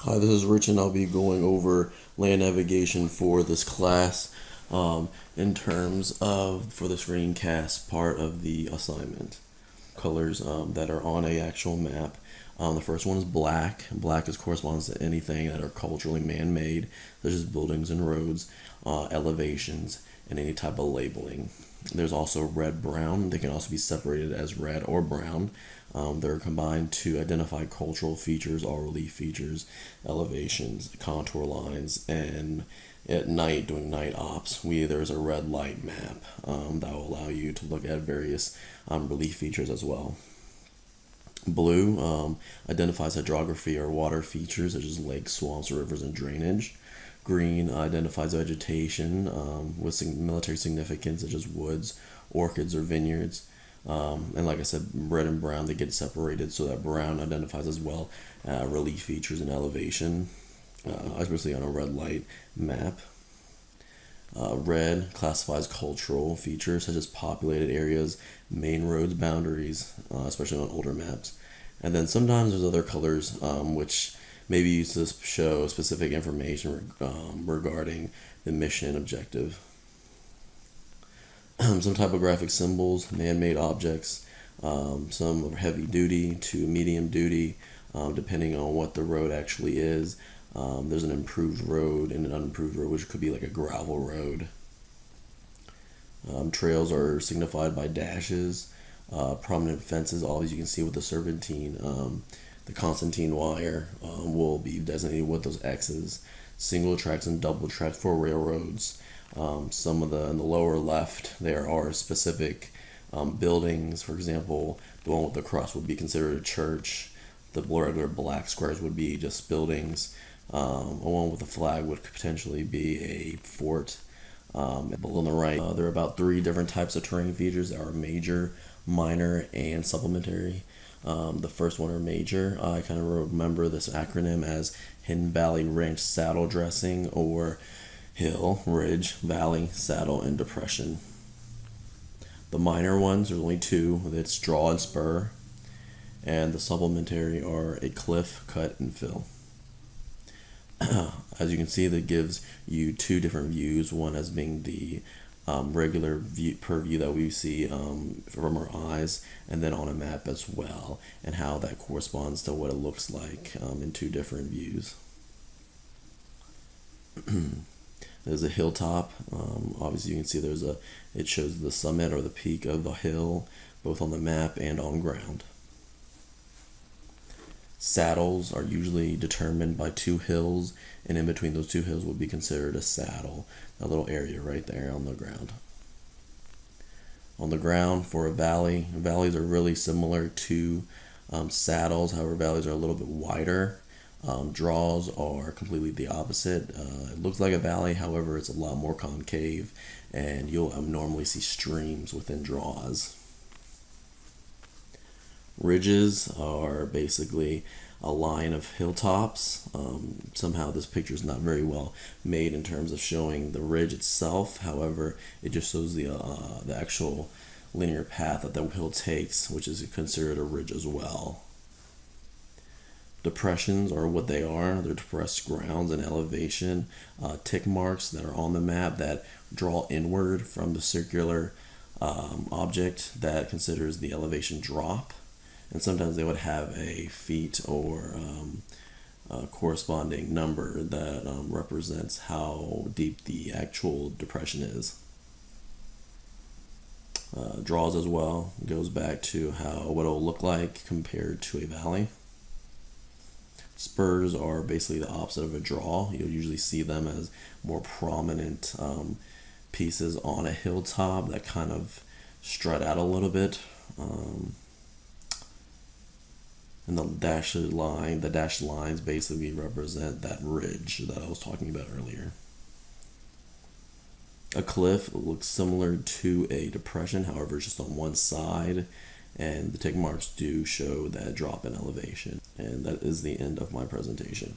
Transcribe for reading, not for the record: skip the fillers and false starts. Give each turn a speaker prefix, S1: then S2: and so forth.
S1: Hi, this is Rich, and I'll be going over land navigation for this class in terms of for the screencast part of the assignment. Colors that are on a actual map. The first one is black. Black is corresponds to anything that are culturally man-made, such as buildings and roads, elevations, and any type of labeling. There's also red-brown. They can also be separated as red or brown. They're combined to identify cultural features, or relief features, elevations, contour lines, and at night doing night ops, there's a red light map that will allow you to look at various relief features as well. Blue identifies hydrography or water features such as lakes, swamps, rivers, and drainage. Green identifies vegetation with military significance such as woods, orchids, or vineyards. And like I said, red and brown, they get separated so that brown identifies as well relief features and elevation, especially on a red light map. Red classifies cultural features such as populated areas, main roads, boundaries, especially on older maps. And then sometimes there's other colors which may be used to show specific information regarding the mission objective. Some typographic symbols, man-made objects, some are heavy duty to medium duty, depending on what the road actually is. There's an improved road and an unimproved road, which could be like a gravel road. Trails are signified by dashes. Prominent fences, always you can see with the serpentine, the Constantine wire will be designated with those X's. Single tracks and double tracks for railroads. Some of in the lower left, there are specific buildings. For example, the one with the cross would be considered a church. The regular black squares would be just buildings. One with a flag would potentially be a fort. Below on the right, there are about 3 different types of terrain features that are major, minor, and supplementary. The first one are major. I kind of remember this acronym as Hidden Valley Ranch Saddle Dressing, or hill, ridge, valley, saddle, and depression. The minor ones, there's only 2. It's draw and spur. And the supplementary are a cliff, cut, and fill. As you can see, that gives you 2 different views, one as being the regular view per view that we see from our eyes, and then on a map as well, and how that corresponds to what it looks like in 2 different views. There's a hilltop. Obviously, you can see it shows the summit or the peak of the hill, both on the map and on ground. Saddles are usually determined by 2 hills, and in between those 2 hills would be considered a saddle, a little area right there on the ground. On the ground, for a valley, valleys are really similar to saddles. However, valleys are a little bit wider. Draws are completely the opposite. It looks like a valley, however, it's a lot more concave, and you'll normally see streams within draws. Ridges are basically a line of hilltops. Somehow this picture is not very well made in terms of showing the ridge itself. However, it just shows the actual linear path that the hill takes, which is considered a ridge as well. Depressions are what they are. They're depressed grounds and elevation, tick marks that are on the map that draw inward from the circular object that considers the elevation drop. And sometimes they would have a feet or corresponding number that represents how deep the actual depression is. Draws as well goes back to what it'll look like compared to a valley. Spurs are basically the opposite of a draw. You'll usually see them as more prominent pieces on a hilltop that kind of strut out a little bit. And the dashed lines basically represent that ridge that I was talking about earlier. A cliff looks similar to a depression, however, it's just on one side, and the tick marks do show that drop in elevation. And that is the end of my presentation.